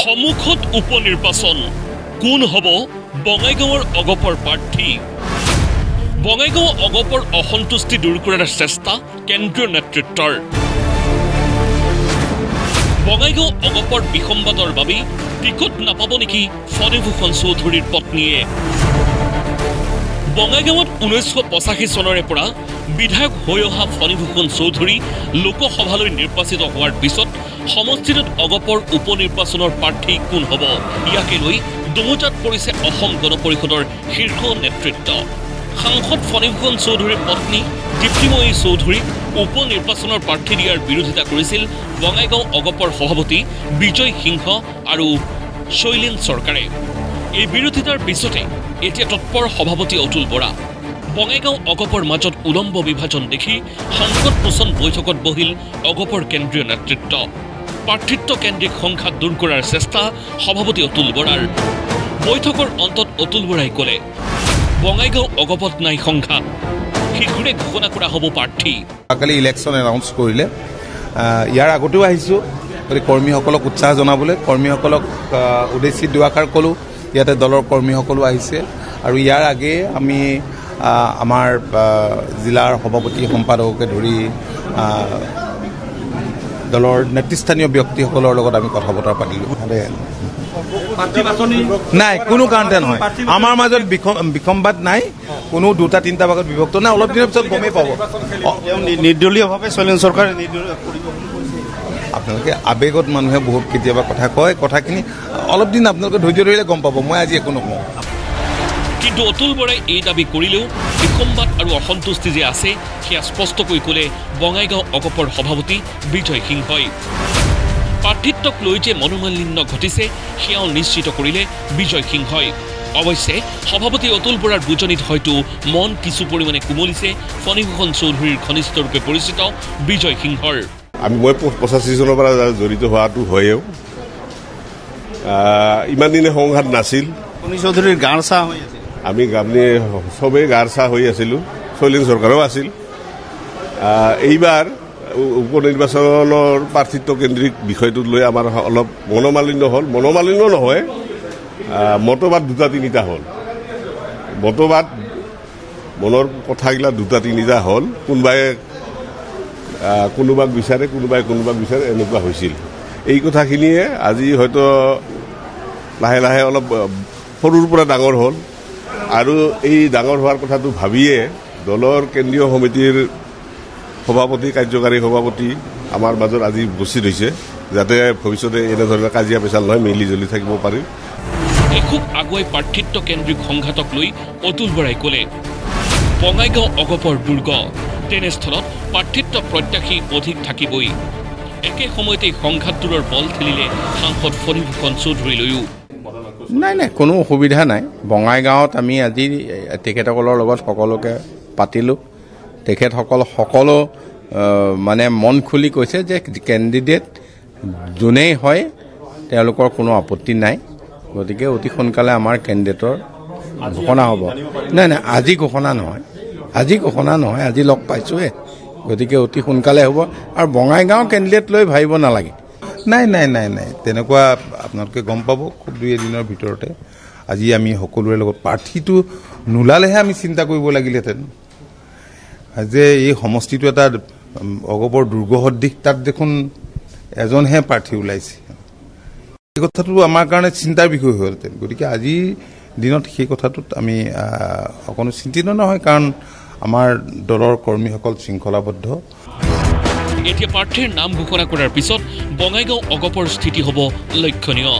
সমুখত উপনিৰ্বাচন কোন হ'ব বঙাইগাঁৱৰ অগপৰ প্ৰাৰ্থী বঙাইগাঁও অগপৰ অসন্তুষ্টি দূৰ কৰাৰ চেষ্টা কেন্দ্ৰীয় নেতৃত্বৰ বঙাইগাঁও অগপৰ বিসম্বাদৰ বাবে টিকট নাপাব নেকি ফণীভূষণ চৌধুৰীৰ পত্নীয়ে বঙাইগাঁৱত 1985 চনৰে পৰা বিধায়ক হৈ অহা ফণীভূষণ চৌধুৰী লোকসভালৈ নিৰ্বাচিত হোৱাৰ পিছত সমষ্টিটোত অগপৰ উপনিৰ্বাচনৰ প্ৰাৰ্থী কোন হ'ব ইয়াকে লৈ দোহজাত পৰিছে অসম গণ পৰিষদৰ শীৰ্ষ নেতৃত্ব সাংসদ ফণীভূষণ চৌধুৰীৰ পত্নী দীপ্তিময়ী চৌধুৰীক উপনিৰ্বাচনৰ প্ৰাৰ্থী দিয়াৰ বিৰোধিতা কৰিছিল বঙাইগাঁও অগপৰ সভাপতি বিজয় সিংহ আৰু শৈলেন চৰকাৰে এই বিৰোধিতাৰ পিছতে এতিয়া তৎপৰ সভাপতি অতুল বৰা বঙাইগাঁও অগপৰ মাজত উলম্ব বিভাজন দেখি সংকট মোচন বৈঠকত বহিল অগপৰ কেন্দ্ৰীয় নেতৃত্ব প্ৰাৰ্থিত্ব কেন্দ্ৰিক সংঘাত দূৰ কৰাৰ চেষ্টা সভাপতি অতুল বৰাৰ বৈঠকৰ অন্তত অতুল বৰাই ক'লে বঙাইগাঁও অগপত নাই সংঘাত শীঘ্ৰে ঘোষণা কৰা হ'ব প্ৰাৰ্থী কালি ইলেকশ্যন এনাউন্স কৰিলে ইয়াৰ আগতেও আহিছোঁ কৰ্মীসকলক উৎসাহ জনাবলৈ কৰ্মীসকলক উদ্দেশ্যি দুআষাৰ ক'লোঁ ইয়াতে দলৰ কৰ্মীসকলো আহিছে আৰু ইয়াৰ আগে আমি আমাৰ জিলাৰ সভাপতি সম্পাদককে ধৰি দলৰ নেতৃস্থানীয় ব্যক্তিসকলৰ লগত আমি কথা বতৰা পাতিলোঁ নাই কোনো কাৰণতে নহয় আমাৰ মাজত বিসম্বাদ নাই কোনো দুটা তিনিটা ভাগত বিভক্ত নাই অলপ দিনৰ পিছত গমেই পাব নিৰ্দলীয়ভাৱে শৈলেন চৰকাৰে আপোনালোকে আবেগত মানুহে বহুত কেতিয়াবা কথা কয় কথাখিনি অলপ দিন আপোনালোকে ধৈৰ্য ধৰিলে গম পাব মই আজি একো নকওঁ কিন্তু অতুল বৰাই এই দাবী কৰিলেও বিসম্বাদ আৰু অসন্তুষ্টি যে আছে সেয়া স্পষ্টকৈ ক'লে বঙাইগাঁও অগপৰ সভাপতি বিজয় সিংহই প্ৰাৰ্থিত্বক লৈ যে মনোমালিন্য ঘটিছে সেয়াও নিশ্চিত কৰিলে বিজয় সিংহই অৱশ্যে সভাপতি অতুল বৰাৰ বুজনিত হয়তো মন কিছু পৰিমাণে কোমলিছে ফণীভূষণ চৌধুৰীৰ ঘনিষ্ঠ ৰূপে পৰিচিত বিজয় সিংহৰ মই 85 চনৰ পৰা জড়িত হোৱাটো হয়েও ইমান দিনে সংঘাত নাছিল ফণী চৌধুৰীৰ গাঁৰ চাহ হৈ আছে আমি গামনি সবেই গাঁৰ চাহ হৈ আছিলোঁ শৈলেন চৰকাৰো আছিল এইবাৰ উপনিৰ্বাচনৰ প্ৰাৰ্থিত্ব কেন্দ্ৰিক বিষয়টোক লৈ আমাৰ অলপ মনোমালিন্য হ'ল মনোমালিন্য নহয় মতবাদ দুটা তিনিটা হ'ল মতবাদ মনৰ কথাগিলা দুটা তিনিটা হ'ল কোনোবাক বিচাৰে কোনোবাই কোনোবাক বিচাৰে এনেকুৱা হৈছিল এই কথাখিনিয়ে আজি হয়তো লাহে লাহে অলপ সৰুৰ পৰা ডাঙৰ হ'ল আৰু এই ডাঙৰ হোৱাৰ কথাটো ভাবিয়ে দলৰ কেন্দ্ৰীয় সমিতিৰ সভাপতি কাৰ্যকাৰী সভাপতি আমাৰ মাজত আজি উপস্থিত হৈছে যাতে ভৱিষ্যতে এনেধৰণৰ কাজিয়া পেচাল নহয় মিলি জুলি থাকিব পাৰি খুব আগুৱাই প্ৰাৰ্থিত্ব কেন্দ্ৰিক সংঘাতক লৈ অতুল বৰাই ক'লে বঙাইগাঁও অগপৰ দুৰ্গ তেনেস্থলত প্ৰাৰ্থিত্ব প্ৰত্যাশী অধিক থাকিবই একে সময়তে সংঘাত দূৰৰ বল ঠেলিলে সাংসদ ফণীভূষণ চৌধুৰীলৈও নাই নাই কোনো অসুবিধা নাই বঙাইগাঁৱত আমি আজি তেখেতসকলৰ লগত সকলোকে পাতিলোঁ তেখেতসকল সকলো মানে মন খুলি কৈছে যে কেণ্ডিডেট যোনেই হয় তেওঁলোকৰ কোনো আপত্তি নাই গতিকে অতি সোনকালে আমাৰ কেণ্ডিডেটৰ ঘোষণা হ'ব নাই নাই আজি ঘোষণা নহয় আজি লগ পাইছোঁহে গতিকে অতি সোনকালে হ'ব আৰু বঙাইগাঁও কেণ্ডিডেট লৈ ভাবিব নালাগে নাই তেনেকুৱা আপোনালোকে গম পাব খুব দুই এদিনৰ ভিতৰতে আজি আমি সকলোৰে লগত প্ৰাৰ্থীটো নোলালেহে আমি চিন্তা কৰিব লাগিলহেঁতেন যে এই সমষ্টিটো এটা অগপৰ দুৰ্গসদৃশ তাত দেখোন এজনহে প্ৰাৰ্থী ওলাইছে এই কথাটো আমাৰ কাৰণে চিন্তাৰ বিষয় হ'লহেঁতেন গতিকে আজিৰ দিনত সেই কথাটোত আমি অকণো চিন্তিত নহয় কাৰণ আমাৰ দলৰ কৰ্মীসকল শৃংখলাবদ্ধ এতিয়া প্ৰাৰ্থীৰ নাম ঘোষণা কৰাৰ পিছত বঙাইগাঁও অগপৰ স্থিতি হ'ব লক্ষণীয়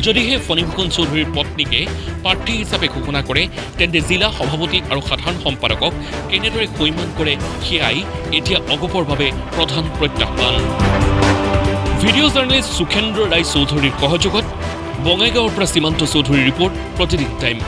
যদিহে ফণীভূষণ চৌধুৰীৰ পত্নীকে প্ৰাৰ্থী হিচাপে ঘোষণা কৰে তেন্তে জিলা সভাপতি আৰু সাধাৰণ সম্পাদকক কেনেদৰে সৈমান কৰে সেয়াই এতিয়া অগপৰ বাবে প্ৰধান প্ৰত্যাহ্বান ভিডিঅ' জাৰ্নেলিষ্ট সুখেন্দ্ৰ ৰায় চৌধুৰীৰ সহযোগত বঙাইগাঁৱৰ পৰা সীমান্ত চৌধুৰীৰ ৰিপৰ্ট প্ৰতিদিন টাইম